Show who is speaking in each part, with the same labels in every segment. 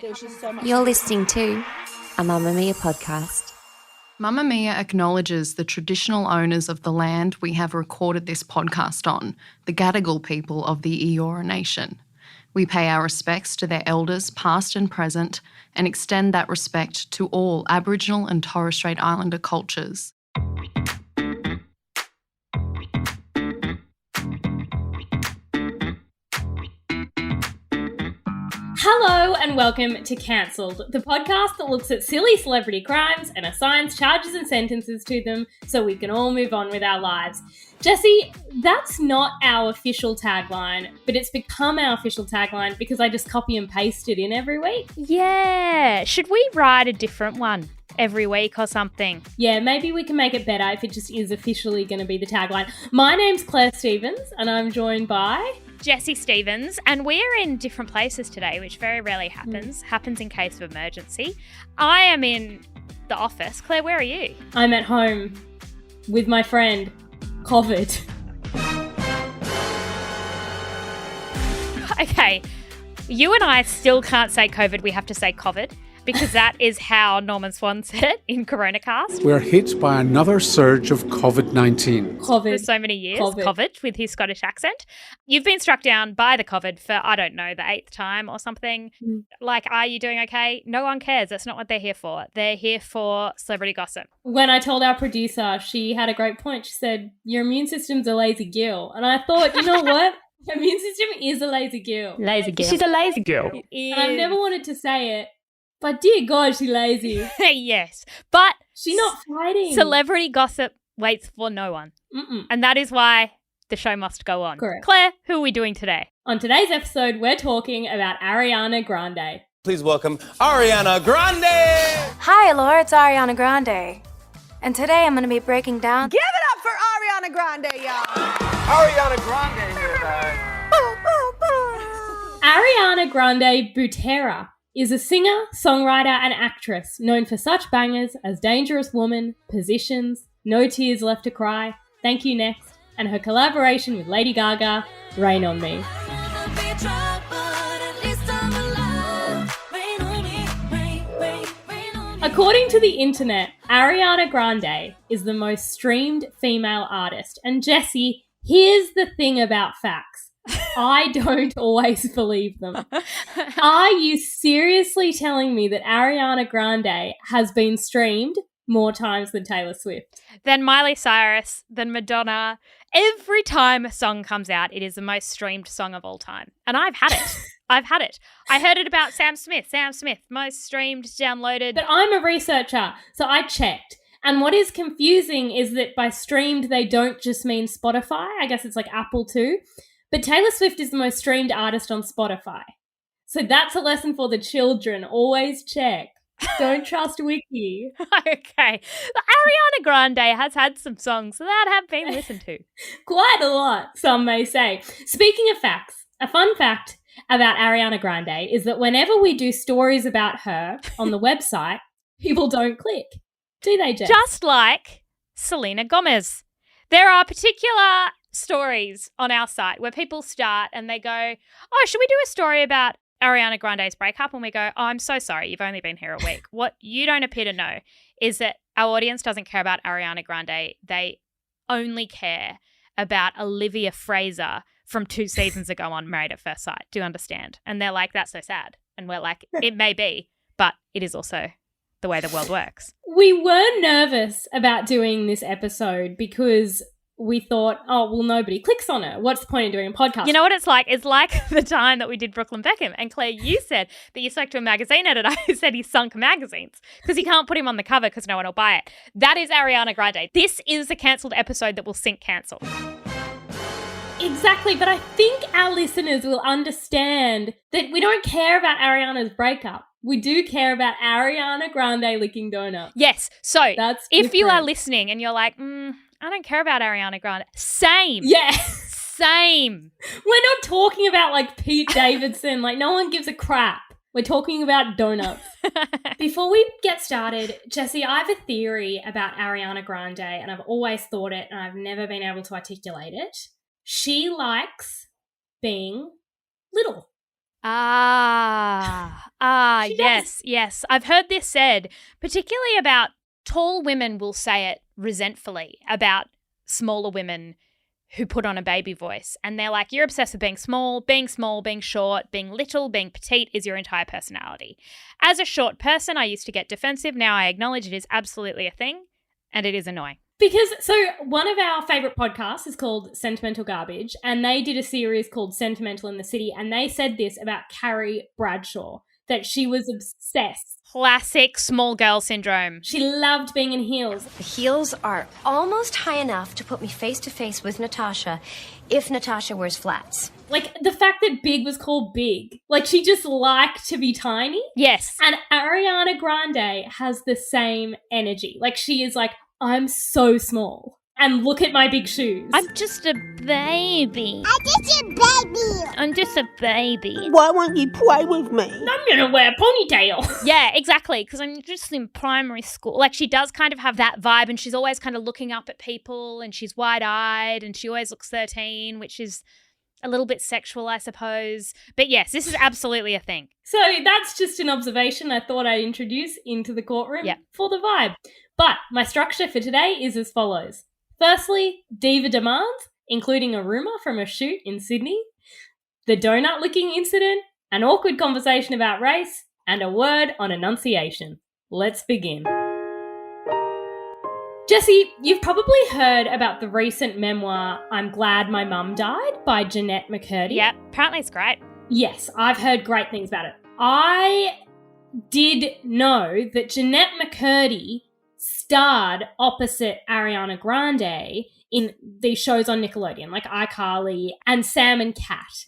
Speaker 1: There's just so much.
Speaker 2: You're listening to a Mamamia podcast.
Speaker 3: Mamamia acknowledges the traditional owners of the land we have recorded this podcast on, the Gadigal people of the Eora Nation. We pay our respects to their elders, past and present, and extend that respect to all Aboriginal and Torres Strait Islander cultures.
Speaker 4: Hello and welcome to Cancelled, the podcast that looks at silly celebrity crimes and assigns charges and sentences to them so we can all move on with our lives. Jesse, that's not our official tagline, but it's become our official tagline because I just copy and paste it in every week.
Speaker 5: Yeah. Should we write a different one every week or something?
Speaker 4: Yeah, maybe we can make it better if it just is officially going to be the tagline. My name's Claire Stevens and I'm joined by...
Speaker 5: Jessie Stevens, and we're in different places today, which very rarely happens. Happens in case of emergency. I am in the office. Claire, where are you?
Speaker 4: I'm at home with my friend, COVID.
Speaker 5: Okay, you and I still can't say COVID. We have to say COVID, because that is how Norman Swan said it in CoronaCast.
Speaker 6: We're hit by another surge of COVID-19.
Speaker 4: COVID.
Speaker 5: For so many years,
Speaker 4: COVID.
Speaker 5: COVID with his Scottish accent. You've been struck down by the COVID for, I don't know, the 8th time or something. Like, are you doing okay? No one cares. That's not what they're here for. They're here for celebrity gossip.
Speaker 4: When I told our producer, she had a great point. She said, your immune system's a lazy gill. And I thought, you know what? Her immune system is a lazy gill.
Speaker 5: Lazy girl.
Speaker 1: She's a lazy girl.
Speaker 4: And I've never wanted to say it, but dear God, she's lazy.
Speaker 5: Yes, but
Speaker 4: She's not fighting.
Speaker 5: celebrity gossip waits for no one.
Speaker 4: Mm-mm.
Speaker 5: And that is why the show must go on.
Speaker 4: Correct.
Speaker 5: Claire, who are we doing today?
Speaker 4: On today's episode, we're talking about Ariana Grande.
Speaker 7: Please welcome Ariana Grande!
Speaker 2: Hi, Laura, it's Ariana Grande. And today I'm going to be breaking down...
Speaker 1: Give it up for Ariana Grande, y'all.
Speaker 7: Ariana Grande here, guys.
Speaker 4: Ariana Grande Butera is a singer, songwriter, and actress known for such bangers as Dangerous Woman, Positions, No Tears Left to Cry, Thank You Next, and her collaboration with Lady Gaga, Rain on Me. According to the internet, Ariana Grande is the most streamed female artist. And Jessie, here's the thing about facts. I don't always believe them. Are you seriously telling me that Ariana Grande has been streamed more times than Taylor Swift?
Speaker 5: Then Miley Cyrus, then Madonna. Every time a song comes out, it is the most streamed song of all time. And I've had it. I've had it. I heard it about Sam Smith. Sam Smith, most streamed, downloaded.
Speaker 4: But I'm a researcher, so I checked. And what is confusing is that by streamed, they don't just mean Spotify. I guess it's like Apple too. But Taylor Swift is the most streamed artist on Spotify. So that's a lesson for the children. Always check. Don't trust Wiki.
Speaker 5: Okay. Ariana Grande has had some songs that have been listened to.
Speaker 4: Quite a lot, some may say. Speaking of facts, a fun fact about Ariana Grande is that whenever we do stories about her on the website, people don't click. Do they, Jess?
Speaker 5: Just like Selena Gomez. There are particular stories on our site where people start and they go, oh, should we do a story about Ariana Grande's breakup? And we go, oh, I'm so sorry, you've only been here a week. What you don't appear to know is that our audience doesn't care about Ariana Grande. They only care about Olivia Fraser from 2 seasons ago on Married at First Sight. Do you understand? And they're like, that's so sad. And we're like, it may be, but it is also the way the world works.
Speaker 4: We were nervous about doing this episode because we thought, oh, well, nobody clicks on it. What's the point of doing a podcast?
Speaker 5: You know what it's like? It's like the time that we did Brooklyn Beckham. And Claire, you said that you spoke to a magazine editor who said he sunk magazines because he can't put him on the cover because no one will buy it. That is Ariana Grande. This is the cancelled episode that will sink cancel.
Speaker 4: Exactly, but I think our listeners will understand that we don't care about Ariana's breakup. We do care about Ariana Grande licking donuts.
Speaker 5: Yes. So
Speaker 4: That's
Speaker 5: if you are
Speaker 4: different.
Speaker 5: listening and you're like, I don't care about Ariana Grande. Same.
Speaker 4: Yeah.
Speaker 5: Same.
Speaker 4: We're not talking about like Pete Davidson. Like no one gives a crap. We're talking about donuts. Before we get started, Jessie, I have a theory about Ariana Grande and I've always thought it and I've never been able to articulate it. She likes being little.
Speaker 5: Yes. I've heard this said, particularly about tall women will say it resentfully about smaller women who put on a baby voice. And they're like, you're obsessed with being small, being short, being little, being petite is your entire personality. As a short person, I used to get defensive. Now I acknowledge it is absolutely a thing and it is annoying.
Speaker 4: Because, so one of our favourite podcasts is called Sentimental Garbage, and they did a series called Sentimental in the City, and they said this about Carrie Bradshaw, that she was obsessed.
Speaker 5: Classic small girl syndrome.
Speaker 4: She loved being in heels.
Speaker 8: The heels are almost high enough to put me face to face with Natasha if Natasha wears flats.
Speaker 4: Like, the fact that Big was called Big. Like, she just liked to be tiny.
Speaker 5: Yes.
Speaker 4: And Ariana Grande has the same energy. Like, she is like, I'm so small. And look at my big shoes.
Speaker 5: I'm just a baby. I'm just a baby.
Speaker 9: Why won't you play with me?
Speaker 4: I'm going to wear a ponytail.
Speaker 5: Yeah, exactly, because I'm just in primary school. Like, she does kind of have that vibe, and she's always kind of looking up at people, and she's wide-eyed, and she always looks 13, which is a little bit sexual, I suppose. But yes, this is absolutely a thing.
Speaker 4: So that's just an observation I thought I'd introduce into the courtroom for the vibe. But my structure for today is as follows. Firstly, diva demands, including a rumour from a shoot in Sydney, the donut licking incident, an awkward conversation about race, and a word on enunciation. Let's begin. Jessie, you've probably heard about the recent memoir, I'm Glad My Mum Died, by Jeanette McCurdy.
Speaker 5: Yeah, apparently it's great.
Speaker 4: Yes, I've heard great things about it. I did know that Jeanette McCurdy starred opposite Ariana Grande in these shows on Nickelodeon, like iCarly and Sam and Cat.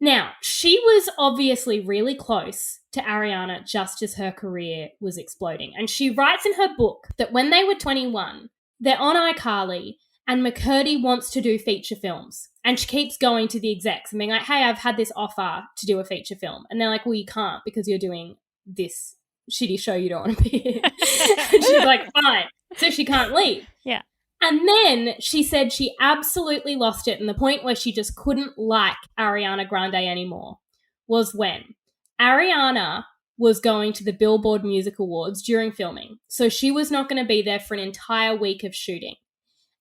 Speaker 4: Now, she was obviously really close to Ariana just as her career was exploding. And she writes in her book that when they were 21, they're on iCarly and McCurdy wants to do feature films. And she keeps going to the execs and being like, hey, I've had this offer to do a feature film. And they're like, well, you can't because you're doing this shitty show you don't want to be in. And she's like, fine. So she can't leave.
Speaker 5: Yeah.
Speaker 4: And then she said she absolutely lost it, and the point where she just couldn't like Ariana Grande anymore was when Ariana was going to the Billboard Music Awards during filming. So she was not going to be there for an entire week of shooting.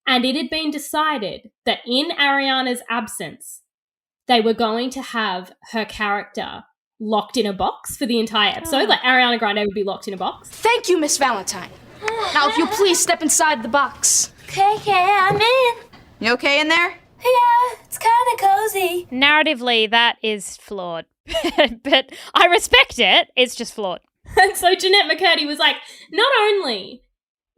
Speaker 4: And it had been decided that in Ariana's absence, they were going to have her character locked in a box for the entire episode. Like Ariana Grande would be locked in a box.
Speaker 10: Thank you, Miss Valentine. Now, if you'll please step inside the box.
Speaker 2: Okay, I'm in.
Speaker 1: You okay in there?
Speaker 2: Yeah, it's kind of cozy.
Speaker 5: Narratively, that is flawed. But I respect it. It's just flawed.
Speaker 4: And so Jeanette McCurdy was like, not only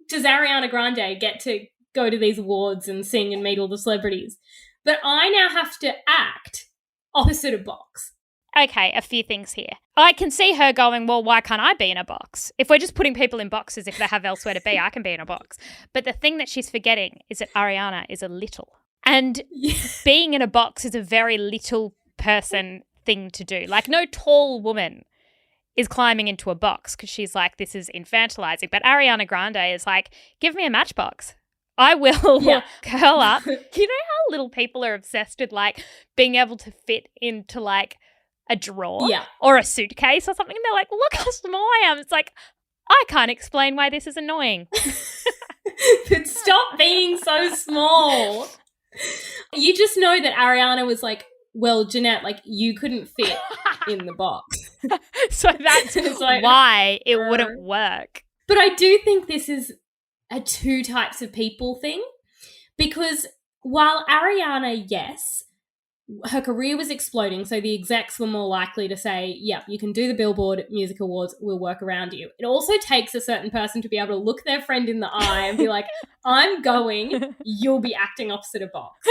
Speaker 4: does Ariana Grande get to go to these awards and sing and meet all the celebrities, but I now have to act opposite a box.
Speaker 5: Okay, a few things here. I can see her going, well, why can't I be in a box? If we're just putting people in boxes, if they have elsewhere to be, I can be in a box. But the thing that she's forgetting is that Ariana is a little. And being in a box is a very little person thing to do. Like, no tall woman is climbing into a box because she's like, this is infantilizing. But Ariana Grande is like, give me a matchbox. I will curl up. You know how little people are obsessed with, like, being able to fit into, like, a drawer or a suitcase or something, and they're like, look how small I am. It's like, I can't explain why this is annoying.
Speaker 4: But stop being so small. You just know that Ariana was like, well, Jeanette, like, you couldn't fit in the box.
Speaker 5: So that's like, why it wouldn't work.
Speaker 4: But I do think this is a two types of people thing, because while Ariana, yes, her career was exploding, so the execs were more likely to say, yeah, you can do the Billboard Music Awards, we'll work around you. It also takes a certain person to be able to look their friend in the eye and be like, I'm going, you'll be acting opposite a box.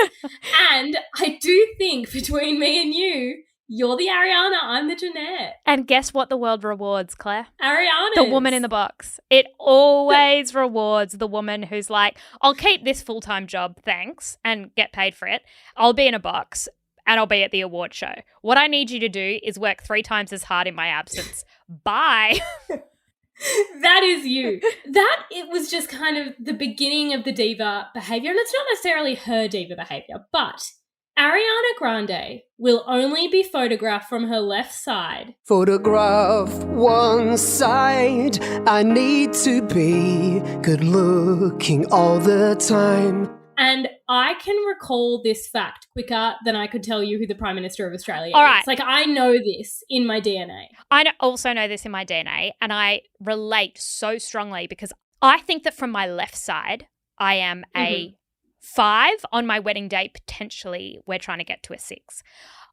Speaker 4: And I do think between me and you, you're the Ariana, I'm the Jeanette.
Speaker 5: And guess what the world rewards, Claire?
Speaker 4: Ariana.
Speaker 5: The woman in the box. It always rewards the woman who's like, I'll keep this full-time job, thanks, and get paid for it. I'll be in a box. And I'll be at the award show. What I need you to do is work 3 times as hard in my absence. Bye.
Speaker 4: That is you. That, it was just kind of the beginning of the diva behavior. And it's not necessarily her diva behavior, but Ariana Grande will only be photographed from her left side.
Speaker 9: Photograph one side. I need to be good looking all the time.
Speaker 4: And I can recall this fact quicker than I could tell you who the Prime Minister of Australia
Speaker 5: All
Speaker 4: is.
Speaker 5: right.
Speaker 4: Like, I know this in my DNA.
Speaker 5: I also know this in my DNA, and I relate so strongly because I think that from my left side, I am a 5. On my wedding day, potentially, we're trying to get to a 6.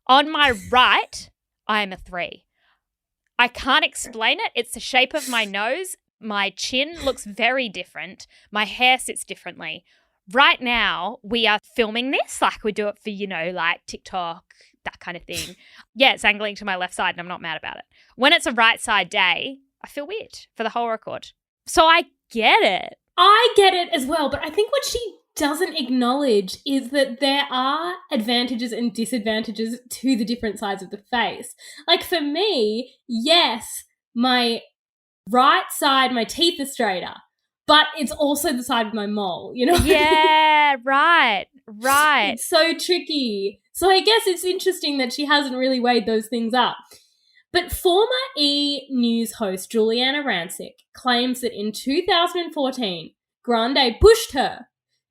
Speaker 5: On my right, I am a 3. I can't explain it. It's the shape of my nose. My chin looks very different. My hair sits differently. Right now, we are filming this like we do it for, like TikTok, that kind of thing. Yeah, it's angling to my left side and I'm not mad about it. When it's a right side day, I feel weird for the whole record. So I get it.
Speaker 4: I get it as well, but I think what she doesn't acknowledge is that there are advantages and disadvantages to the different sides of the face. Like for me, yes, my right side, my teeth are straighter, but it's also the side of my mole,
Speaker 5: Yeah, right.
Speaker 4: It's so tricky. So I guess it's interesting that she hasn't really weighed those things up. But former E! News host Juliana Rancic claims that in 2014, Grande pushed her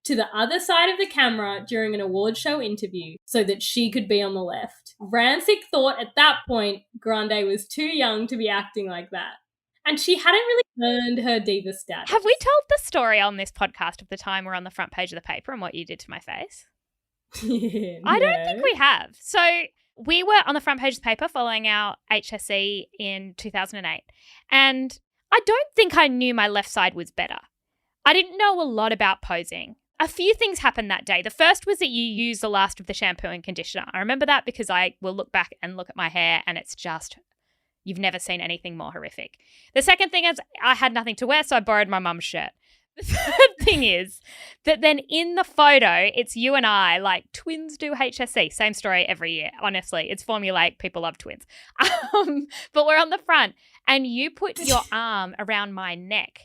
Speaker 4: to the other side of the camera during an award show interview so that she could be on the left. Rancic thought at that point Grande was too young to be acting like that. And she hadn't really earned her diva status.
Speaker 5: Have we told the story on this podcast of the time we're on the front page of the paper and what you did to my face? I don't think we have. So we were on the front page of the paper following our HSE in 2008. And I don't think I knew my left side was better. I didn't know a lot about posing. A few things happened that day. The first was that you used the last of the shampoo and conditioner. I remember that because I will look back and look at my hair and it's just... You've never seen anything more horrific. The second thing is I had nothing to wear, so I borrowed my mum's shirt. The third thing is that then in the photo, it's you and I, like twins do HSC. Same story every year, honestly. It's formulaic. People love twins. But we're on the front and you put your arm around my neck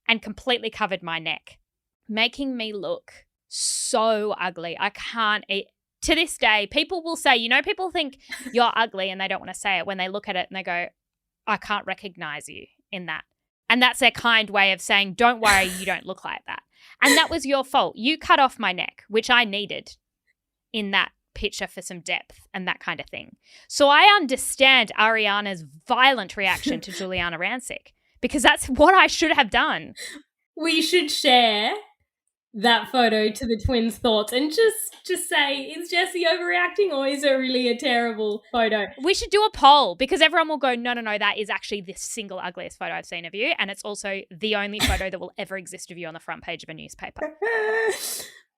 Speaker 5: and completely covered my neck, making me look so ugly. I can't eat. To this day, people will say, people think you're ugly and they don't want to say it when they look at it and they go, I can't recognize you in that. And that's their kind way of saying, don't worry, you don't look like that. And that was your fault. You cut off my neck, which I needed in that picture for some depth and that kind of thing. So I understand Ariana's violent reaction to Juliana Rancic because that's what I should have done.
Speaker 4: We should share that photo to the twins' thoughts and just say, is Jessie overreacting or is it really a terrible photo?
Speaker 5: We should do a poll because everyone will go, no, that is actually the single ugliest photo I've seen of you, and it's also the only photo that will ever exist of you on the front page of a newspaper.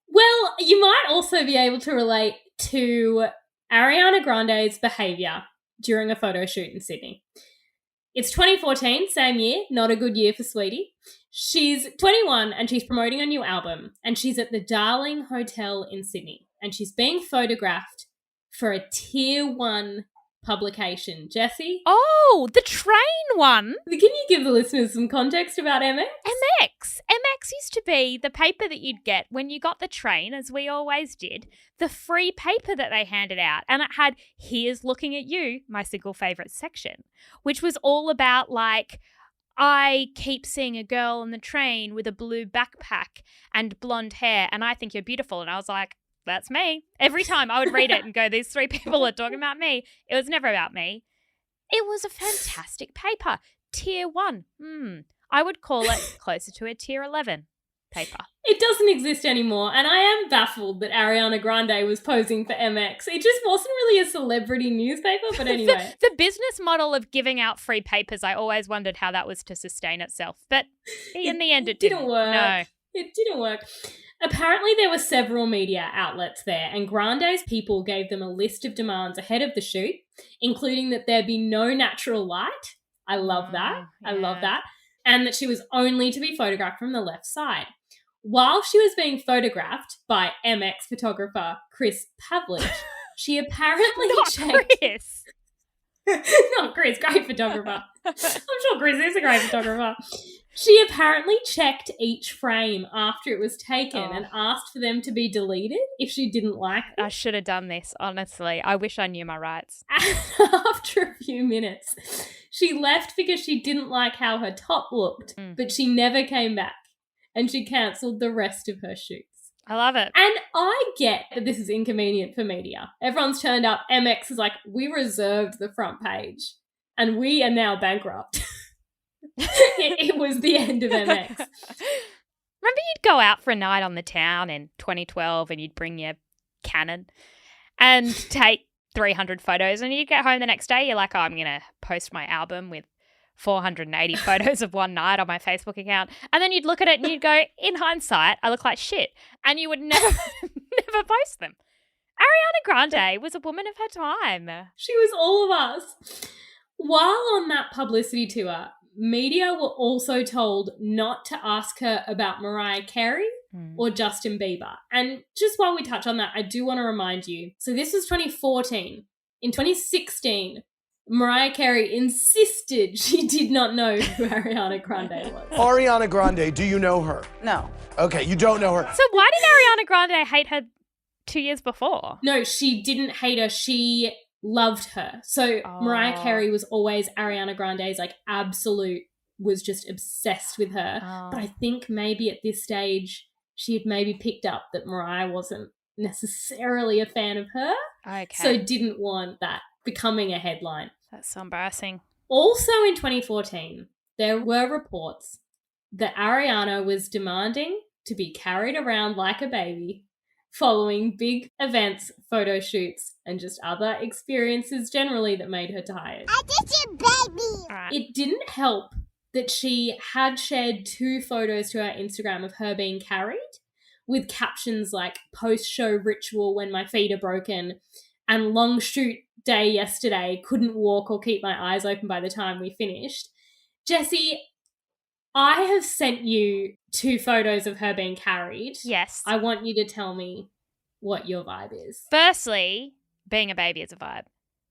Speaker 4: Well, you might also be able to relate to Ariana Grande's behaviour during a photo shoot in Sydney. It's 2014, same year, not a good year for Sweetie. She's 21 and she's promoting a new album and she's at the Darling Hotel in Sydney and she's being photographed for a Tier 1 publication. Jessie?
Speaker 5: Oh, the train one.
Speaker 4: Can you give the listeners some context about MX?
Speaker 5: MX used to be the paper that you'd get when you got the train, as we always did, the free paper that they handed out. And it had, here's looking at you, my single favourite section, which was all about like, I keep seeing a girl on the train with a blue backpack and blonde hair and I think you're beautiful. And I was like, that's me. Every time I would read it and go, these 3 people are talking about me. It was never about me. It was a fantastic paper. Tier 1. I would call it closer to a Tier 11 paper.
Speaker 4: It doesn't exist anymore, and I am baffled that Ariana Grande was posing for MX. It just wasn't really a celebrity newspaper, but anyway.
Speaker 5: The business model of giving out free papers, I always wondered how that was to sustain itself. But in the end, it didn't
Speaker 4: work.
Speaker 5: No.
Speaker 4: It didn't work. Apparently, there were several media outlets there, and Grande's people gave them a list of demands ahead of the shoot, including that there be no natural light. I love that.
Speaker 5: Yeah.
Speaker 4: I love that. And that she was only to be photographed from the left side. While she was being photographed by MX photographer Chris Pavlich, she apparently checked...
Speaker 5: Chris.
Speaker 4: No, Chris, great photographer. I'm sure Chris is a great photographer. She apparently checked each frame after it was taken and asked for them to be deleted if she didn't like them.
Speaker 5: I should have done this, honestly. I wish I knew my rights.
Speaker 4: After a few minutes, she left because she didn't like how her top looked, but she never came back and she cancelled the rest of her shoots.
Speaker 5: I love it.
Speaker 4: And I get that this is inconvenient for media. Everyone's turned up. MX is like, we reserved the front page and we are now bankrupt. It was the end of MX.
Speaker 5: Remember you'd go out for a night on the town in 2012 and you'd bring your Canon and take 300 photos and you'd get home the next day, you're like, oh, I'm going to post my album with 480 photos of one night on my Facebook account. And then you'd look at it and you'd go, in hindsight, I look like shit. And you would never post them. Ariana Grande was a woman of her time.
Speaker 4: She was all of us. While on that publicity tour, media were also told not to ask her about Mariah Carey or Justin Bieber. And just while we touch on that, I do want to remind you, so this was 2014. In 2016, Mariah Carey insisted she did not know who Ariana Grande was.
Speaker 7: Ariana Grande, do you know her?
Speaker 1: No.
Speaker 7: Okay, you don't know her.
Speaker 5: So why did Ariana Grande hate her 2 years before?
Speaker 4: No, she didn't hate her. She loved her. So Mariah Carey was always Ariana Grande's like absolute, was just obsessed with her. But I think maybe at this stage she had maybe picked up that Mariah wasn't necessarily a fan of her.
Speaker 5: Okay.
Speaker 4: So didn't want that becoming a headline.
Speaker 5: That's so embarrassing.
Speaker 4: Also in 2014, there were reports that Ariana was demanding to be carried around like a baby following big events, photo shoots, and just other experiences generally that made her tired.
Speaker 8: I did your baby.
Speaker 5: Right.
Speaker 4: It didn't help that she had shared 2 photos to her Instagram of her being carried with captions like post-show ritual when my feet are broken and long shoot day yesterday, couldn't walk or keep my eyes open by the time we finished. Jessie, I have sent you 2 photos of her being carried.
Speaker 5: Yes.
Speaker 4: I want you to tell me what your vibe is.
Speaker 5: Firstly, being a baby is a vibe.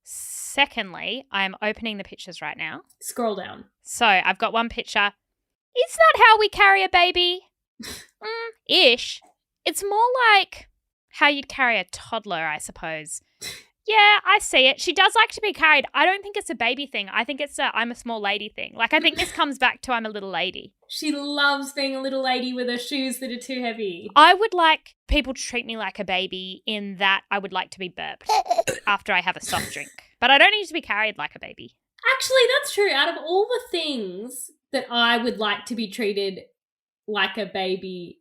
Speaker 5: Secondly, I am opening the pictures right now.
Speaker 4: Scroll down.
Speaker 5: So I've got one picture. Is that how we carry a baby? Ish. It's more like how you'd carry a toddler, I suppose. Yeah, I see it. She does like to be carried. I don't think it's a baby thing. I think it's a I'm a small lady thing. Like, I think this comes back to I'm a little lady.
Speaker 4: She loves being a little lady with her shoes that are too heavy.
Speaker 5: I would like people to treat me like a baby in that I would like to be burped after I have a soft drink. But I don't need to be carried like a baby.
Speaker 4: Actually, that's true. Out of all the things that I would like to be treated like a baby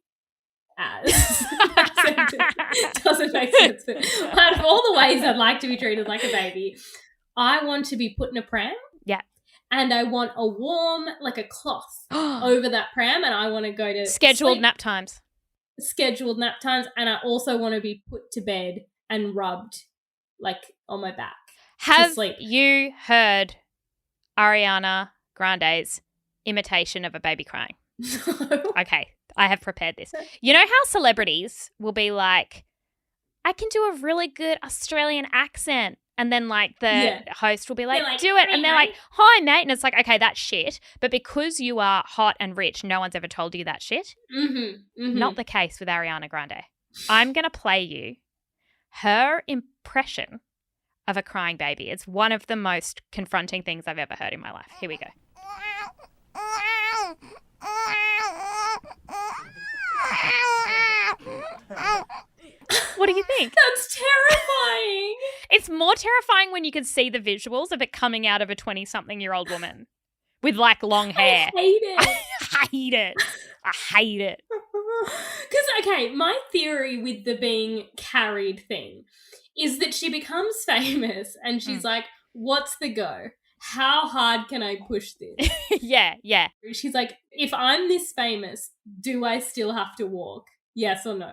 Speaker 4: as, doesn't make sense. But out of all the ways I'd like to be treated like a baby, I want to be put in a pram.
Speaker 5: Yeah.
Speaker 4: And I want a warm, like a cloth over that pram, and I want to go to
Speaker 5: Scheduled
Speaker 4: sleep.
Speaker 5: nap times.
Speaker 4: Scheduled nap times, and I also want to be put to bed and rubbed, like, on my back.
Speaker 5: Have
Speaker 4: sleep.
Speaker 5: you heard Ariana Grande's imitation of a baby crying?
Speaker 4: No.
Speaker 5: Okay, I have prepared this. You know how celebrities will be like, I can do a really good Australian accent. And then, like, the host will be like, do it. And they're like, hi, mate. And it's like, okay, that's shit. But because you are hot and rich, no one's ever told you that shit. Not the case with Ariana Grande. I'm going to play you her impression of a crying baby. It's one of the most confronting things I've ever heard in my life. Here we go. What do you think?
Speaker 4: That's terrifying.
Speaker 5: It's more terrifying when you can see the visuals of it coming out of a 20-something-year-old woman with, like, long hair.
Speaker 4: I hate it.
Speaker 5: I hate it. I hate it.
Speaker 4: Because, okay, my theory with the being carried thing is that she becomes famous and she's like, what's the go? How hard can I push this?
Speaker 5: Yeah.
Speaker 4: She's like, if I'm this famous, do I still have to walk? Yes or no?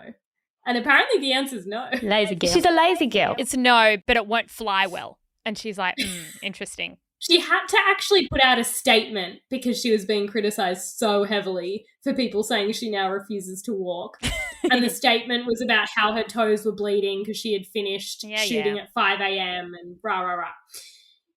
Speaker 4: And apparently the answer is no.
Speaker 5: Lazy girl.
Speaker 1: She's a lazy girl.
Speaker 5: It's no, but it won't fly well. And she's like, interesting.
Speaker 4: She had to actually put out a statement because she was being criticised so heavily for people saying she now refuses to walk. And the statement was about how her toes were bleeding because she had finished shooting at 5 a.m. and rah, rah, rah.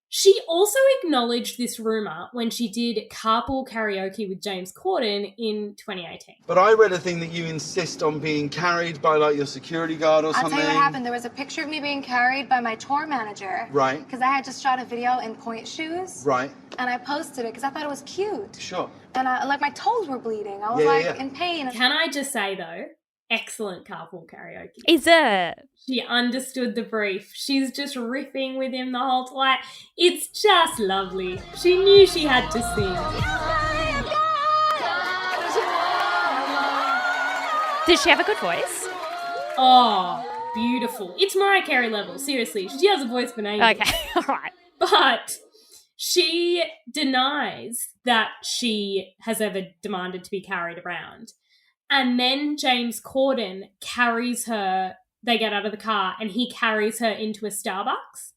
Speaker 4: She also acknowledged this rumour when she did carpool karaoke with James Corden in 2018.
Speaker 11: But I read a thing that you insist on being carried by, like, your security guard or something.
Speaker 12: I'll tell you what happened. There was a picture of me being carried by my tour manager.
Speaker 11: Right.
Speaker 12: Because I had just shot a video in point shoes.
Speaker 11: Right.
Speaker 12: And I posted it because I thought it was cute.
Speaker 11: Sure.
Speaker 12: And like my toes were bleeding. I was in pain.
Speaker 4: Can I just say, though, excellent carpool karaoke.
Speaker 5: Is it?
Speaker 4: She understood the brief. She's just riffing with him the whole time. It's just lovely. She knew she had to sing.
Speaker 5: Does she have a good voice?
Speaker 4: Oh, beautiful. It's Mariah Carey level, seriously. She has a voice for an angel.
Speaker 5: Okay, all right.
Speaker 4: But she denies that she has ever demanded to be carried around. And then James Corden carries her, they get out of the car, and he carries her into a Starbucks.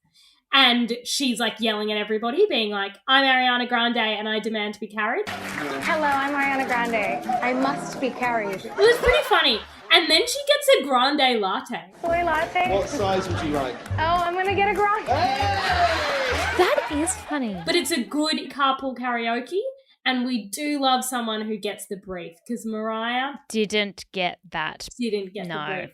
Speaker 4: And she's like yelling at everybody, being like, I'm Ariana Grande and I demand to be carried.
Speaker 12: Hello, I'm Ariana Grande. I must be carried.
Speaker 4: It was pretty funny. And then she gets a grande latte.
Speaker 12: Soy latte?
Speaker 11: What size would you like?
Speaker 12: Oh, I'm going to get a grande.
Speaker 5: That is funny.
Speaker 4: But it's a good carpool karaoke. And we do love someone who gets the brief, because Mariah
Speaker 5: didn't get that.
Speaker 4: Didn't get the brief.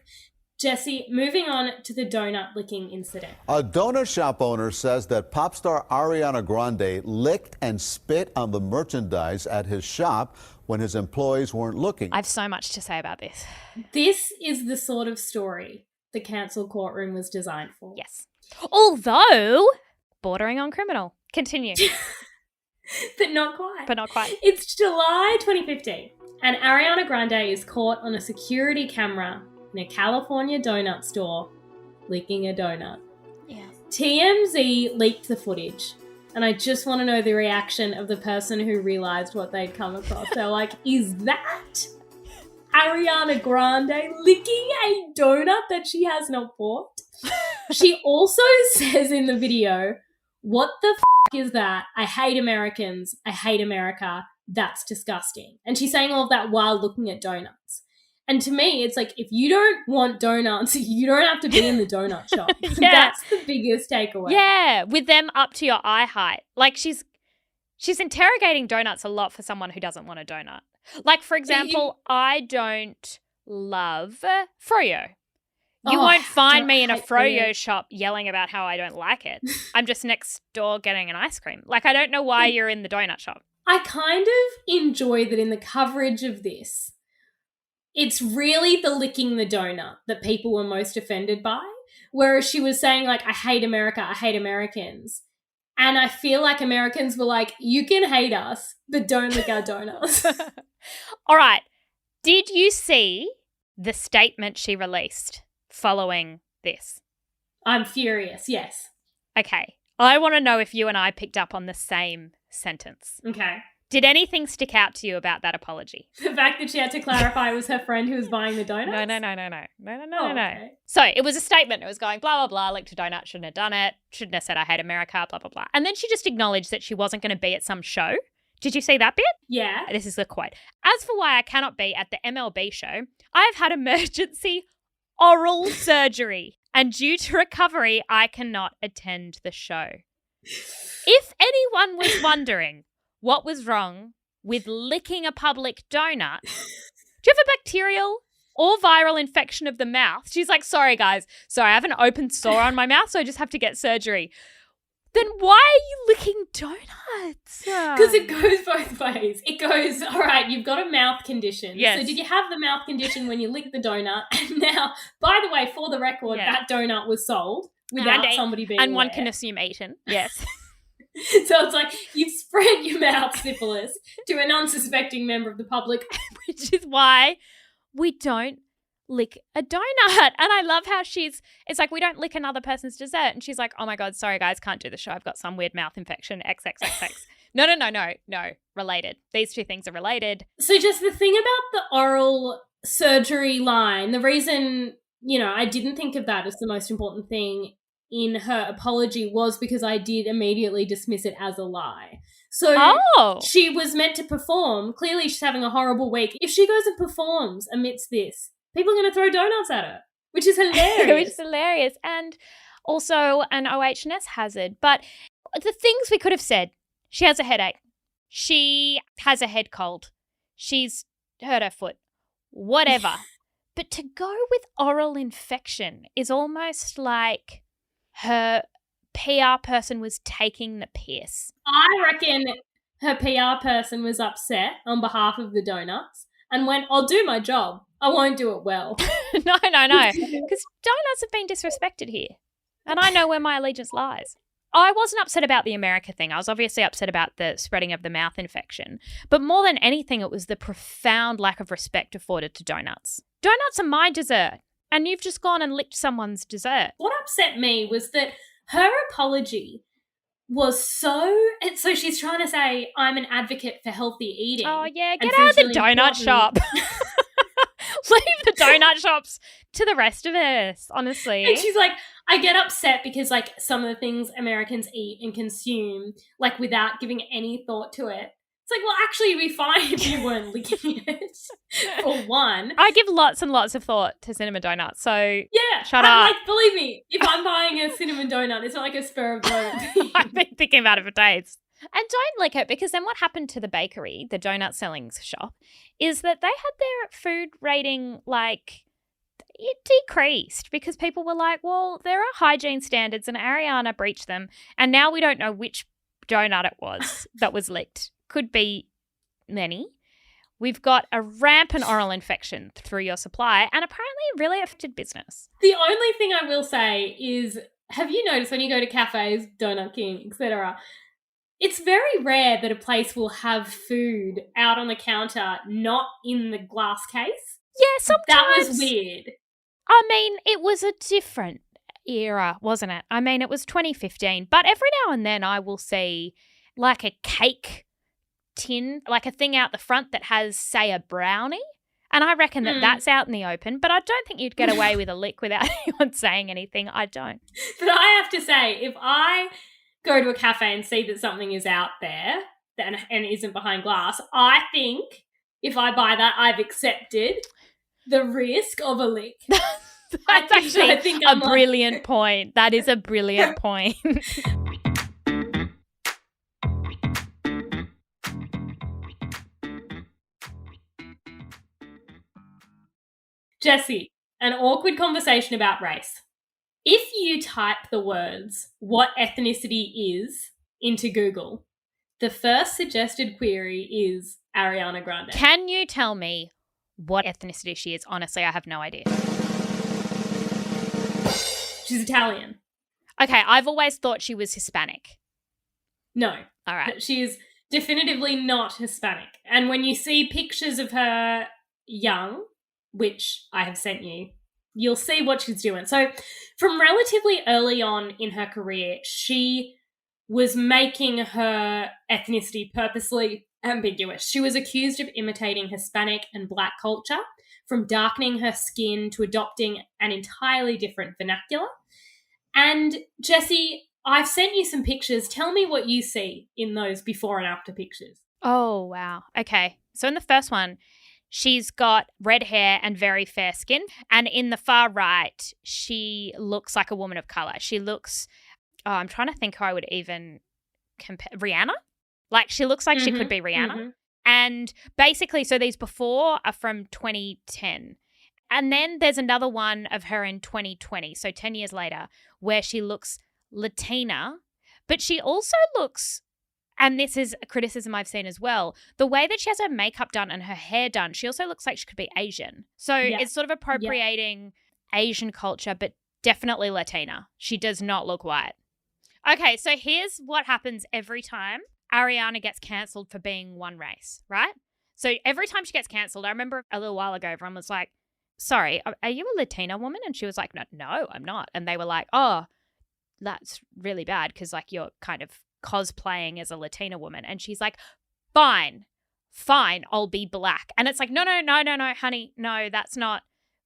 Speaker 4: Jesse, moving on to the donut licking incident.
Speaker 13: A donut shop owner says that pop star Ariana Grande licked and spit on the merchandise at his shop when his employees weren't looking.
Speaker 5: I have so much to say about this.
Speaker 4: This is the sort of story the cancel courtroom was designed for.
Speaker 5: Yes. Although bordering on criminal. Continue.
Speaker 4: But not quite.
Speaker 5: But not quite.
Speaker 4: It's July 2015, and Ariana Grande is caught on a security camera in a California donut store licking a donut.
Speaker 5: Yeah.
Speaker 4: TMZ leaked the footage, and I just want to know the reaction of the person who realised what they'd come across. They're like, is that Ariana Grande licking a donut that she has not bought? She also says in the video, what the is that? I hate Americans. I hate America. That's disgusting. And she's saying all of that while looking at donuts. And to me, it's like, if you don't want donuts, you don't have to be in the donut shop.
Speaker 5: Yeah.
Speaker 4: That's the biggest takeaway.
Speaker 5: Yeah, with them up to your eye height. Like, she's interrogating donuts a lot for someone who doesn't want a donut. Like, for example, I don't love froyo. You won't find me in a froyo shop yelling about how I don't like it. I'm just next door getting an ice cream. Like, I don't know why you're in the donut shop.
Speaker 4: I kind of enjoy that in the coverage of this, it's really the licking the donut that people were most offended by. Whereas she was saying, like, I hate America, I hate Americans. And I feel like Americans were like, you can hate us, but don't lick our donuts.
Speaker 5: All right. Did you see the statement she released following this?
Speaker 4: I'm furious, yes.
Speaker 5: Okay. I want to know if you and I picked up on the same sentence.
Speaker 4: Okay.
Speaker 5: Did anything stick out to you about that apology?
Speaker 4: The fact that she had to clarify it was her friend who was buying the donuts?
Speaker 5: No.
Speaker 4: Okay.
Speaker 5: So it was a statement. It was going, blah, blah, blah, licked a donut, shouldn't have done it, shouldn't have said I hate America, blah, blah, blah. And then she just acknowledged that she wasn't going to be at some show. Did you see that bit?
Speaker 4: Yeah.
Speaker 5: This is the quote. As for why I cannot be at the MLB show, I have had emergency oral surgery, and due to recovery, I cannot attend the show. If anyone was wondering what was wrong with licking a public donut, do you have a bacterial or viral infection of the mouth? She's like, sorry, guys. Sorry, I have an open sore on my mouth, so I just have to get surgery. Then why are you licking donuts?
Speaker 4: Because it goes both ways. It goes, all right, you've got a mouth condition.
Speaker 5: Yes.
Speaker 4: So did you have the mouth condition when you licked the donut? And now, by the way, for the record, that donut was sold without somebody being
Speaker 5: And one
Speaker 4: aware.
Speaker 5: can assume eaten. Yes.
Speaker 4: So it's like you've spread your mouth syphilis to an unsuspecting member of the public.
Speaker 5: Which is why we don't lick a donut. And I love how it's like, we don't lick another person's dessert. And she's like, oh my God, sorry guys, can't do the show. I've got some weird mouth infection, XXXX. No, related. These two things are related.
Speaker 4: So just the thing about the oral surgery line, the reason, I didn't think of that as the most important thing in her apology was because I did immediately dismiss it as a lie. So she was meant to perform. Clearly she's having a horrible week. If she goes and performs amidst this, people are going to throw donuts at her, which is hilarious.
Speaker 5: And also an OH&S hazard. But the things we could have said. She has a headache. She has a head cold. She's hurt her foot. Whatever. But to go with oral infection is almost like her PR person was taking the piss.
Speaker 4: I reckon her PR person was upset on behalf of the donuts and went, I'll do my job. I won't do it well.
Speaker 5: No. Because donuts have been disrespected here. And I know where my allegiance lies. I wasn't upset about the America thing. I was obviously upset about the spreading of the mouth infection. But more than anything, it was the profound lack of respect afforded to donuts. Donuts are my dessert. And you've just gone and licked someone's dessert.
Speaker 4: What upset me was that her apology was so she's trying to say, I'm an advocate for healthy eating.
Speaker 5: Oh, yeah, get out of the donut shop. Leave the donut shops to the rest of us, honestly.
Speaker 4: And she's like, I get upset because, like, some of the things Americans eat and consume, like, without giving any thought to it. It's like, well, actually, it'd be fine if you weren't licking it, for one.
Speaker 5: I give lots and lots of thought to cinnamon donuts, so
Speaker 4: yeah,
Speaker 5: shut up.
Speaker 4: Like, believe me, if I'm buying a cinnamon donut, it's not like a spur of the moment thing.
Speaker 5: I've been thinking about it for days. And don't lick it, because then what happened to the bakery, the donut selling shop, is that they had their food rating, like, it decreased because people were like, well, there are hygiene standards and Ariana breached them, and now we don't know which donut it was that was licked. Could be many. We've got a rampant oral infection through your supply, and apparently it really affected business.
Speaker 4: The only thing I will say is, have you noticed when you go to cafes, Donut King, etc., it's very rare that a place will have food out on the counter, not in the glass case.
Speaker 5: Yeah, sometimes.
Speaker 4: That was weird.
Speaker 5: I mean, it was a different era, wasn't it? I mean, it was 2015, but every now and then I will see like a cake tin, like a thing out the front that has, say, a brownie. And I reckon that that's out in the open, but I don't think you'd get away with a lick without anyone saying anything. I don't.
Speaker 4: But I have to say, if I go to a cafe and see that something is out there and isn't behind glass, I think if I buy that, I've accepted the risk of a lick.
Speaker 5: That's actually a brilliant point. That is a brilliant point.
Speaker 4: Jessie, an awkward conversation about race. If you type the words, what ethnicity is, into Google, the first suggested query is Ariana Grande.
Speaker 5: Can you tell me what ethnicity she is? Honestly, I have no idea.
Speaker 4: She's Italian.
Speaker 5: Okay, I've always thought she was Hispanic.
Speaker 4: No.
Speaker 5: All right.
Speaker 4: She is definitively not Hispanic. And when you see pictures of her young, which I have sent you, you'll see what she's doing. So from relatively early on in her career, she was making her ethnicity purposely ambiguous. She was accused of imitating Hispanic and Black culture, from darkening her skin to adopting an entirely different vernacular. And Jessie, I've sent you some pictures. Tell me what you see in those before and after pictures.
Speaker 5: Oh, wow. Okay. So in the first one, she's got red hair and very fair skin. And in the far right, she looks like a woman of color. She looks, I'm trying to think who I would even compare. Rihanna? Like, she looks like she could be Rihanna. Mm-hmm. And basically, so these before are from 2010. And then there's another one of her in 2020, so 10 years later, where she looks Latina, but she also looks, and this is a criticism I've seen as well, the way that she has her makeup done and her hair done, she also looks like she could be Asian. So it's sort of appropriating Asian culture, but definitely Latina. She does not look white. Okay, so here's what happens every time Ariana gets cancelled for being one race, right? So every time she gets cancelled, I remember a little while ago, everyone was like, sorry, are you a Latina woman? And she was like, no, I'm not. And they were like, oh, that's really bad because, like, you're kind of cosplaying as a Latina woman. And she's like, fine, I'll be Black. And it's like, no, honey, no, that's not,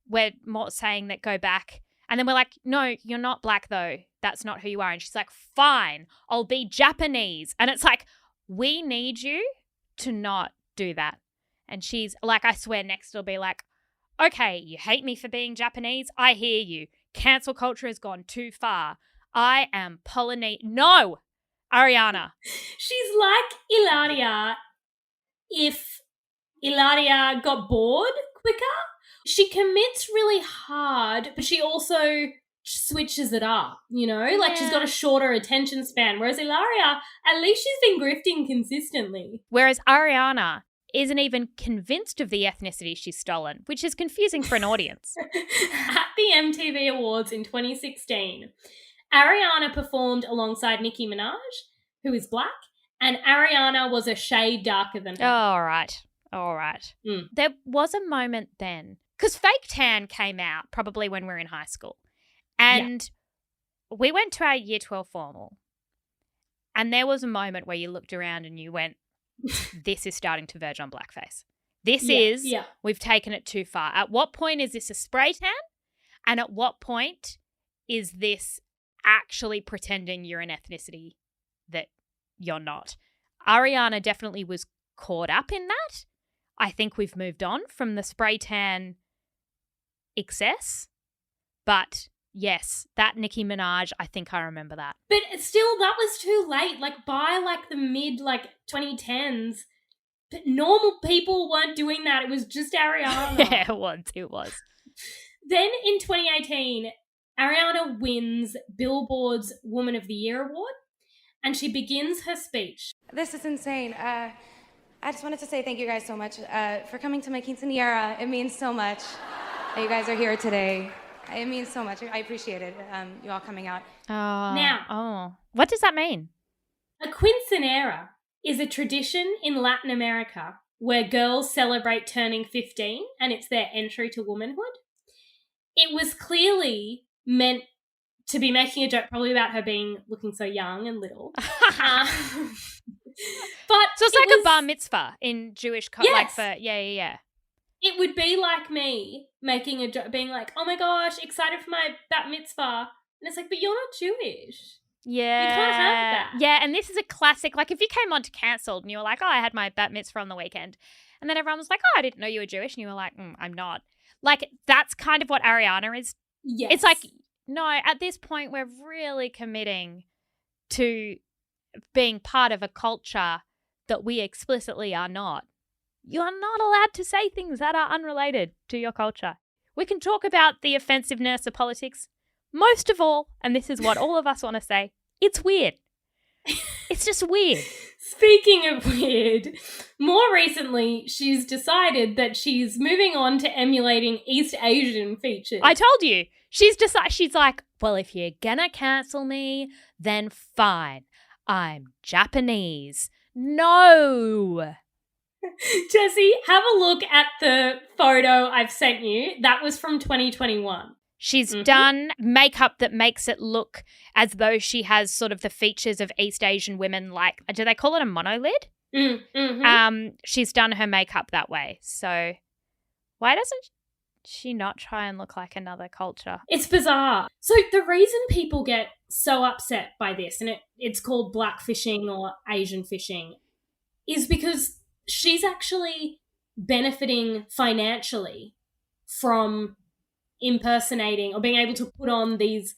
Speaker 5: we're more saying that go back. And then we're like, no, you're not Black though. That's not who you are. And she's like, fine, I'll be Japanese. And it's like, we need you to not do that. And she's like, I swear next it'll be like, okay, you hate me for being Japanese. I hear you. Cancel culture has gone too far. I am Polynesian. No, Ariana.
Speaker 4: She's like Ilaria if Ilaria got bored quicker. She commits really hard, but she also switches it up, you know? Like she's got a shorter attention span, whereas Ilaria, at least she's been grifting consistently.
Speaker 5: Whereas Ariana isn't even convinced of the ethnicity she's stolen, which is confusing for an audience.
Speaker 4: At the MTV Awards in 2016, Ariana performed alongside Nicki Minaj, who is black, and Ariana was a shade darker than her.
Speaker 5: All right. There was a moment then, because fake tan came out probably when we were in high school, and we went to our year 12 formal, and there was a moment where you looked around and you went, this is starting to verge on blackface. We've taken it too far. At what point is this a spray tan? And at what point is this actually pretending you're an ethnicity that you're not? Ariana definitely was caught up in that. I think we've moved on from the spray tan excess. But yes, that Nicki Minaj, I think I remember that.
Speaker 4: But still, that was too late. Like by like the mid 2010s, but normal people weren't doing that. It was just Ariana.
Speaker 5: Yeah, it was.
Speaker 4: Then in 2018, Ariana wins Billboard's Woman of the Year award, and she begins her speech.
Speaker 12: This is insane. I just wanted to say thank you guys so much for coming to my quinceañera. It means so much that you guys are here today. It means so much. I appreciate it, you all coming out.
Speaker 5: What does that mean?
Speaker 4: A quinceañera is a tradition in Latin America where girls celebrate turning 15 and it's their entry to womanhood. It was clearly meant to be making a joke probably about her looking so young and little. But
Speaker 5: so it's like a bar mitzvah in Jewish culture.
Speaker 4: Yes.
Speaker 5: Yeah.
Speaker 4: It would be like me making a joke, being like, oh my gosh, excited for my bat mitzvah. And it's like, but you're not Jewish.
Speaker 5: Yeah.
Speaker 4: You can't have that.
Speaker 5: Yeah, and this is a classic. Like if you came on to Cancelled and you were like, oh, I had my bat mitzvah on the weekend. And then everyone was like, oh, I didn't know you were Jewish. And you were like, I'm not. Like that's kind of what Ariana is.
Speaker 4: Yes.
Speaker 5: It's like, no, at this point we're really committing to being part of a culture that we explicitly are not. You are not allowed to say things that are unrelated to your culture. We can talk about the offensiveness of politics. Most of all, and this is what all of us want to say, it's weird. It's just weird.
Speaker 4: Speaking of weird, more recently, she's decided that she's moving on to emulating East Asian features.
Speaker 5: I told you. She's like, well, if you're gonna cancel me, then fine. I'm Japanese. No.
Speaker 4: Jessie, have a look at the photo I've sent you. That was from 2021.
Speaker 5: She's done makeup that makes it look as though she has sort of the features of East Asian women, like, do they call it a monolid? She's done her makeup that way. So why doesn't she not try and look like another culture?
Speaker 4: It's bizarre. So the reason people get so upset by this, and it's called blackfishing or Asian fishing, is because she's actually benefiting financially from impersonating or being able to put on these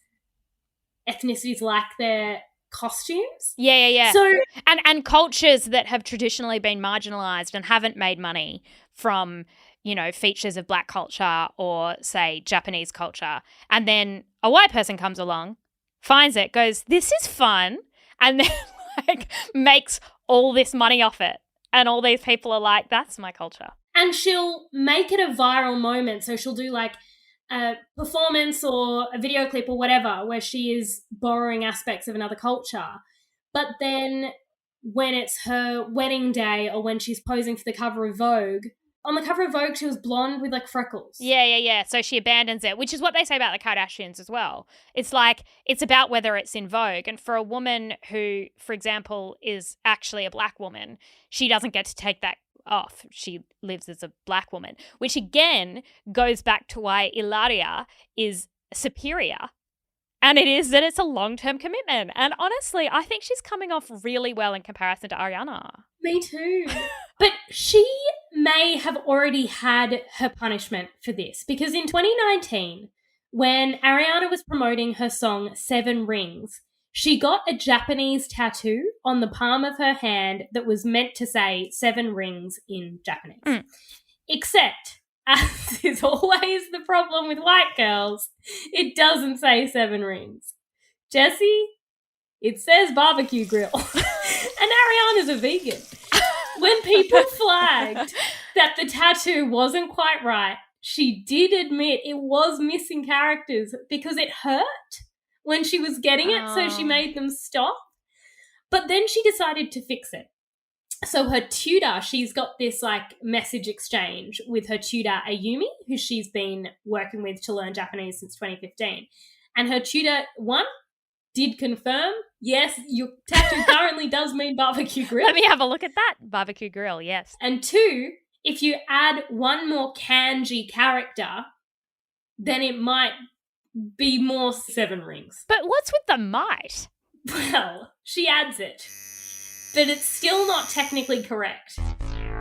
Speaker 4: ethnicities like their costumes.
Speaker 5: Yeah.
Speaker 4: So
Speaker 5: and cultures that have traditionally been marginalized and haven't made money from, you know, features of black culture or say Japanese culture. And then a white person comes along, finds it, goes, this is fun, and then like makes all this money off it. And all these people are like, that's my culture.
Speaker 4: And she'll make it a viral moment. So she'll do like a performance or a video clip or whatever where she is borrowing aspects of another culture. But then when it's her wedding day or when she's posing for the cover of Vogue, on the cover of Vogue, she was blonde with like freckles.
Speaker 5: Yeah. So she abandons it, which is what they say about the Kardashians as well. It's like, it's about whether it's in Vogue. And for a woman who, for example, is actually a black woman, she doesn't get to take that off. She lives as a black woman, which again goes back to why Ilaria is superior. And it is that it's a long-term commitment. And honestly, I think she's coming off really well in comparison to Ariana.
Speaker 4: Me too. But she may have already had her punishment for this, because in 2019, when Ariana was promoting her song 7 Rings, She got a Japanese tattoo on the palm of her hand that was meant to say 7 rings in Japanese. Except, as is always the problem with white girls, it doesn't say 7 rings. Jessie, it says barbecue grill. And Ariana's a vegan. When people flagged that the tattoo wasn't quite right, she did admit it was missing characters because it hurt when she was getting it, so she made them stop. But then she decided to fix it. So her tutor, she's got this like message exchange with her tutor Ayumi, who she's been working with to learn Japanese since 2015. And her tutor, one, did confirm, yes, your tattoo currently does mean barbecue grill.
Speaker 5: Let me have a look at that. Barbecue grill, yes.
Speaker 4: And 2, if you add one more kanji character, then it might be more 7 rings.
Speaker 5: But what's with the might?
Speaker 4: Well, she adds it. But it's still not technically correct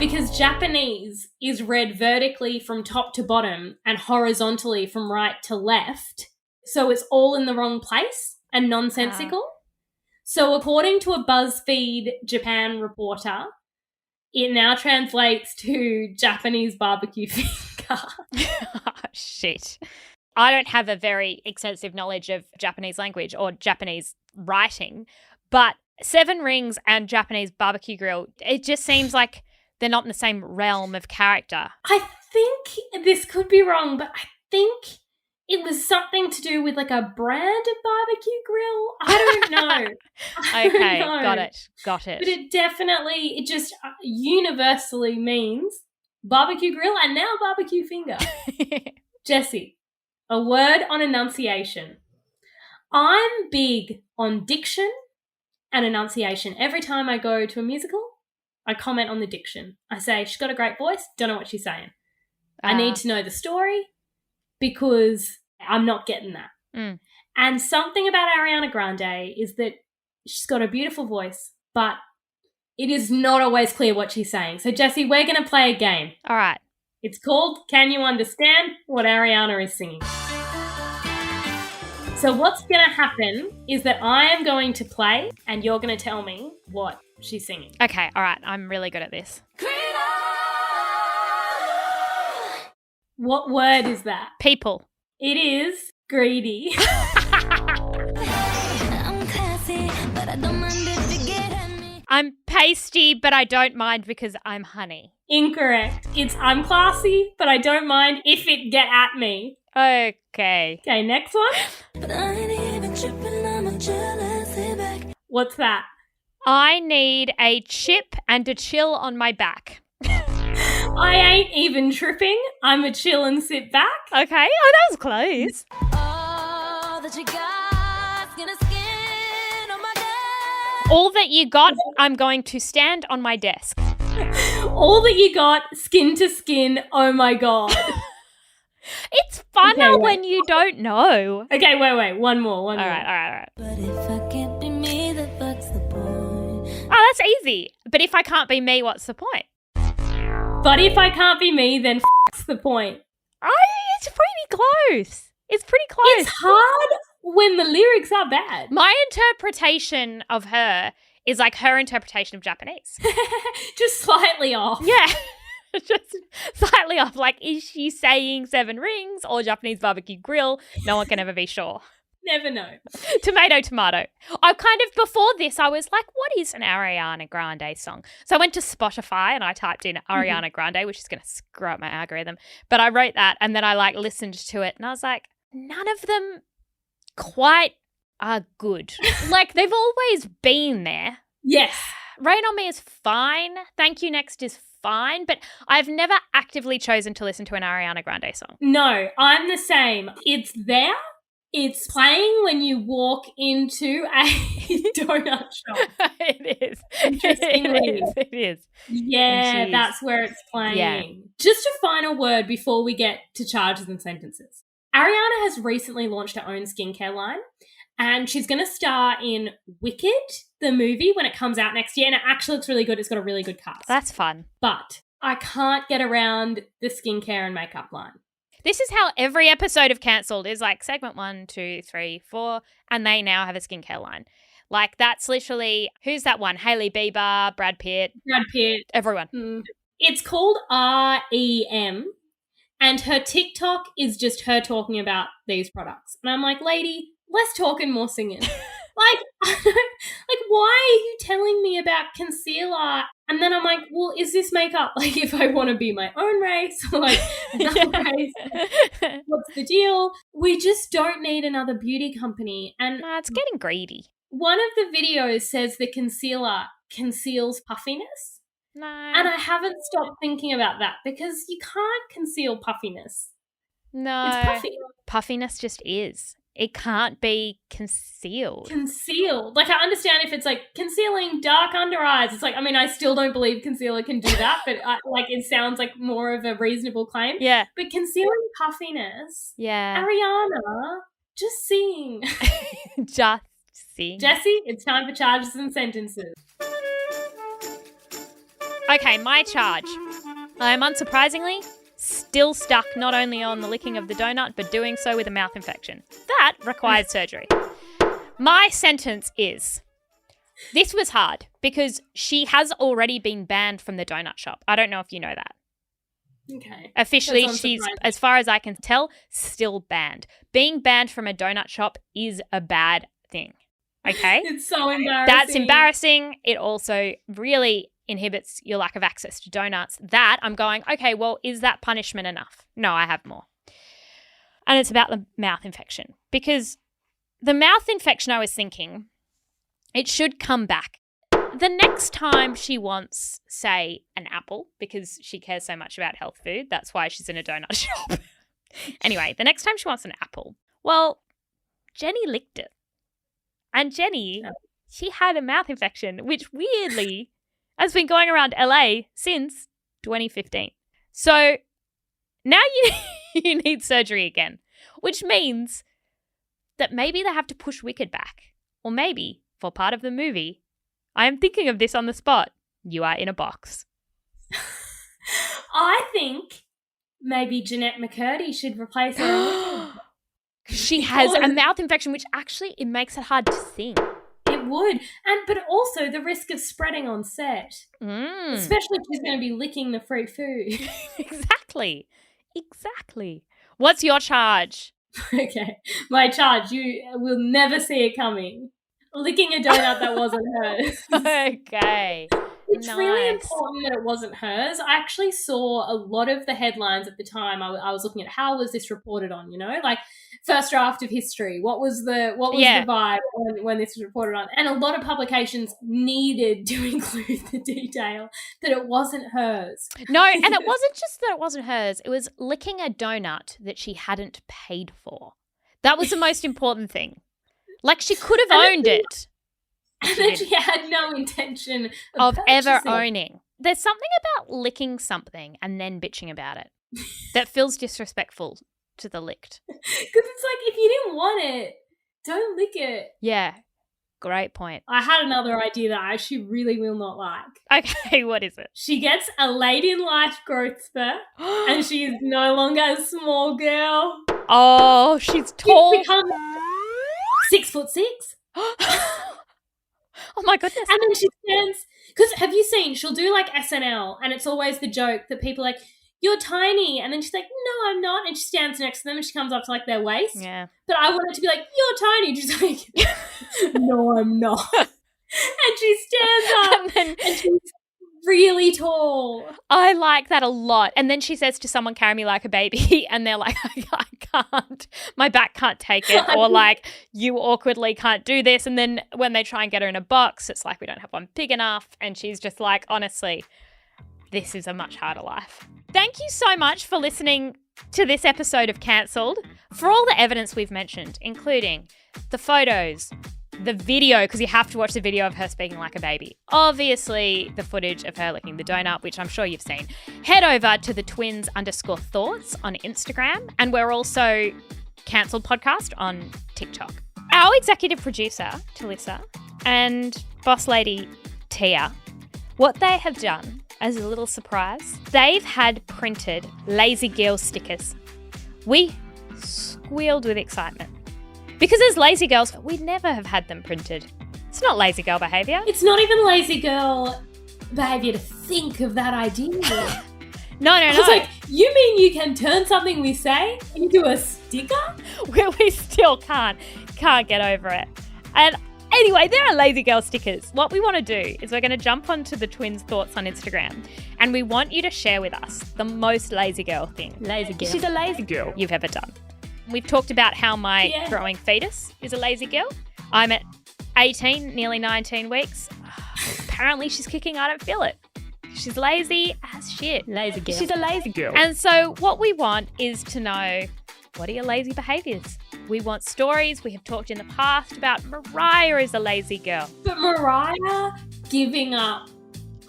Speaker 4: because Japanese is read vertically from top to bottom and horizontally from right to left. So it's all in the wrong place and nonsensical. So according to a BuzzFeed Japan reporter, it now translates to Japanese barbecue finger.
Speaker 5: Oh, shit. I don't have a very extensive knowledge of Japanese language or Japanese writing, but 7 rings and Japanese barbecue grill, it just seems like they're not in the same realm of character.
Speaker 4: I think this could be wrong, but I think it was something to do with like a brand of barbecue grill. I don't know.
Speaker 5: Okay, got it.
Speaker 4: But it just universally means barbecue grill and now barbecue finger. Jessie, a word on enunciation. I'm big on diction and enunciation. Every time I go to a musical, I comment on the diction. I say, she's got a great voice, don't know what she's saying. I need to know the story because I'm not getting that. And something about Ariana Grande is that she's got a beautiful voice, but it is not always clear what she's saying. So, Jessie, we're going to play a game.
Speaker 5: All right.
Speaker 4: It's called Can You Understand What Ariana is Singing? So what's going to happen is that I am going to play and you're going to tell me what she's singing.
Speaker 5: Okay, all right. I'm really good at this.
Speaker 4: What word is that?
Speaker 5: People.
Speaker 4: It is greedy.
Speaker 5: I'm pasty, but I don't mind because I'm honey.
Speaker 4: Incorrect. It's I'm classy, but I don't mind if it get at me.
Speaker 5: Okay.
Speaker 4: Okay, next one. What's that?
Speaker 5: I need a chip and a chill on my back.
Speaker 4: I ain't even tripping. I'm a chill and sit back.
Speaker 5: Okay. Oh, that was close. All that you got, I'm going to stand on my desk.
Speaker 4: All that you got, skin to skin, oh my God.
Speaker 5: It's funner when you don't know.
Speaker 4: Okay, wait. One more.
Speaker 5: All right. But if I can't be me, then what's the point? Oh, that's easy. But if I can't be me, what's the point?
Speaker 4: But if I can't be me, then what's the point?
Speaker 5: It's pretty close. It's pretty close.
Speaker 4: It's hard when the lyrics are bad.
Speaker 5: My interpretation of her is like her interpretation of Japanese.
Speaker 4: Just slightly off.
Speaker 5: Yeah. Just slightly off. Like, is she saying 7 rings or Japanese barbecue grill? No one can ever be sure.
Speaker 4: Never know.
Speaker 5: Tomato. I kind of, before this, I was like, what is an Ariana Grande song? So I went to Spotify and I typed in Ariana Grande, which is going to screw up my algorithm. But I wrote that and then I like listened to it and I was like, none of them quite are good. Like, they've always been there.
Speaker 4: Yes.
Speaker 5: Rain on Me is fine. Thank You Next is fine. But I've never actively chosen to listen to an Ariana Grande song.
Speaker 4: No, I'm the same. It's there. It's playing when you walk into a donut shop.
Speaker 5: It is.
Speaker 4: Interestingly.
Speaker 5: It is.
Speaker 4: Yeah, that's where it's playing.
Speaker 5: Yeah.
Speaker 4: Just a final word before we get to charges and sentences. Ariana has recently launched her own skincare line and she's going to star in Wicked, the movie, when it comes out next year. And it actually looks really good. It's got a really good cast.
Speaker 5: That's fun.
Speaker 4: But I can't get around the skincare and makeup line.
Speaker 5: This is how every episode of Cancelled is like segment 1, 2, 3, 4, and they now have a skincare line. Like that's literally, who's that one? Hailey Bieber, Brad Pitt, everyone.
Speaker 4: It's called REM, and her TikTok is just her talking about these products. And I'm like, lady, less talking, more singing. Like, why are you telling me about concealer? And then I'm like, well, is this makeup like if I want to be my own race or like another race? What's the deal? We just don't need another beauty company. And
Speaker 5: it's getting greedy.
Speaker 4: One of the videos says the concealer conceals puffiness.
Speaker 5: No.
Speaker 4: And I haven't stopped thinking about that because you can't conceal puffiness.
Speaker 5: No.
Speaker 4: It's puffy.
Speaker 5: Puffiness just is. It can't be concealed.
Speaker 4: Concealed. Like, I understand if it's, like, concealing dark under eyes. It's like, I mean, I still don't believe concealer can do that, but, it sounds like more of a reasonable claim.
Speaker 5: Yeah.
Speaker 4: But concealing puffiness.
Speaker 5: Yeah.
Speaker 4: Ariana, just sing.
Speaker 5: Just sing.
Speaker 4: Jessie, it's time for charges and sentences.
Speaker 5: Okay, my charge. I am unsurprisingly still stuck not only on the licking of the donut, but doing so with a mouth infection. That requires surgery. My sentence is, this was hard because she has already been banned from the donut shop. I don't know if you know that.
Speaker 4: Okay.
Speaker 5: Officially, she's, as far as I can tell, still banned. Being banned from a donut shop is a bad thing. Okay?
Speaker 4: It's so embarrassing.
Speaker 5: That's embarrassing. It also really inhibits your lack of access to donuts. That I'm going, okay, well, is that punishment enough? No, I have more. And it's about the mouth infection. Because the mouth infection, I was thinking, it should come back. The next time she wants, say, an apple, because she cares so much about health food, that's why she's in a donut shop. Anyway, the next time she wants an apple, well, Jenny licked it. And Jenny, she had a mouth infection, which weirdly has been going around LA since 2015. So now you need surgery again, which means that maybe they have to push Wicked back. Or maybe, for part of the movie, I am thinking of this on the spot, you are in a box.
Speaker 4: I think maybe Jeanette McCurdy should replace her.
Speaker 5: She has a mouth infection, which actually, it makes it hard to sing.
Speaker 4: It would. But also the risk of spreading on set. Especially if she's going to be licking the free food.
Speaker 5: Exactly. What's your charge?
Speaker 4: Okay. My charge, you will never see it coming. Licking a donut that wasn't hers.
Speaker 5: Okay.
Speaker 4: It's really important that it wasn't hers. I actually saw a lot of the headlines at the time. I was looking at how was this reported on, like first draft of history. What was the vibe when this was reported on? And a lot of publications needed to include the detail that it wasn't hers.
Speaker 5: No, and it wasn't just that it wasn't hers. It was licking a donut that she hadn't paid for. That was the most important thing. Like, she could have owned it.
Speaker 4: And then she had no intention
Speaker 5: of ever owning. There's something about licking something and then bitching about it that feels disrespectful to the licked.
Speaker 4: Because it's like, if you didn't want it, don't lick it.
Speaker 5: Yeah, great point.
Speaker 4: I had another idea that I actually really will not like.
Speaker 5: Okay, what is it?
Speaker 4: She gets a late-in-life growth spurt and she is no longer a small girl.
Speaker 5: Oh, she's tall.
Speaker 4: She's become 6'6".
Speaker 5: Oh my goodness.
Speaker 4: And then she stands, because have you seen, she'll do like SNL and it's always the joke that people are like, you're tiny. And then she's like, no, I'm not. And she stands next to them and she comes up to like their waist.
Speaker 5: Yeah.
Speaker 4: But I want it to be like, you're tiny. And she's like, no, I'm not. And she stands up and she's really tall.
Speaker 5: I like that a lot. And then she says to someone, carry me like a baby. And they're like, I can't. My back can't take it. Or like, you awkwardly can't do this. And then when they try and get her in a box, it's like, we don't have one big enough. And she's just like, honestly, this is a much harder life. Thank you so much for listening to this episode of Cancelled. For all the evidence we've mentioned, including the photos, the video, because you have to watch the video of her speaking like a baby. Obviously, the footage of her licking the donut, which I'm sure you've seen. Head over to the twins_thoughts on Instagram. And we're also Cancelled Podcast on TikTok. Our executive producer, Talissa, and boss lady, Tia, what they have done as a little surprise, they've had printed Lazy Girl stickers We squealed with excitement. Because as lazy girls, we'd never have had them printed. It's not lazy girl behaviour.
Speaker 4: It's not even lazy girl behaviour to think of that idea.
Speaker 5: No.
Speaker 4: I was like, you mean you can turn something we say into a sticker?
Speaker 5: We still can't get over it. And anyway, there are lazy girl stickers. What we want to do is we're going to jump onto the twins' thoughts on Instagram, and we want you to share with us the most lazy girl thing.
Speaker 4: Lazy girl.
Speaker 5: She's a lazy girl you've ever done. We've talked about how my growing fetus is a lazy girl. I'm at 18, nearly 19 weeks. Apparently she's kicking, I don't feel it. She's lazy as shit.
Speaker 4: Lazy girl.
Speaker 5: She's a lazy girl. And so what we want is to know, what are your lazy behaviours? We want stories. We have talked in the past about Mariah is a lazy girl.
Speaker 4: But Mariah giving up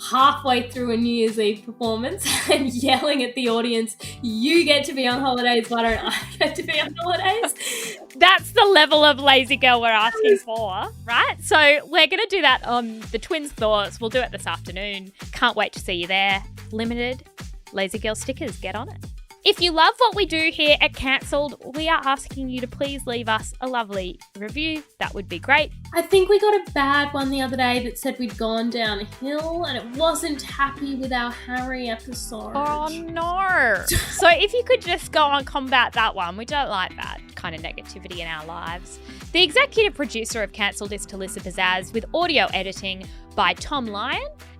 Speaker 4: halfway through a New Year's Eve performance and yelling at the audience, you get to be on holidays, why don't I get to be on holidays?
Speaker 5: That's the level of lazy girl we're asking for, right? So we're going to do that on the Twins Thoughts. We'll do it this afternoon. Can't wait to see you there. Limited lazy girl stickers. Get on it. If you love what we do here at Cancelled, we are asking you to please leave us a lovely review. That would be great.
Speaker 4: I think we got a bad one the other day that said we'd gone downhill and it wasn't happy with our Harry episode.
Speaker 5: Oh, no. So if you could just go and combat that one. We don't like that kind of negativity in our lives. The executive producer of Cancelled is Talissa Bazaz, with audio editing by Thom,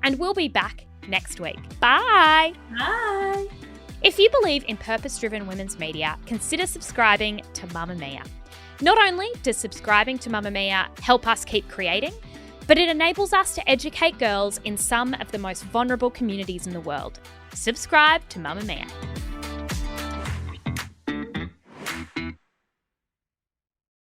Speaker 5: and we'll be back next week. Bye.
Speaker 4: Bye.
Speaker 5: If you believe in purpose-driven women's media, consider subscribing to Mamamia. Not only does subscribing to Mamamia help us keep creating, but it enables us to educate girls in some of the most vulnerable communities in the world. Subscribe to Mamamia.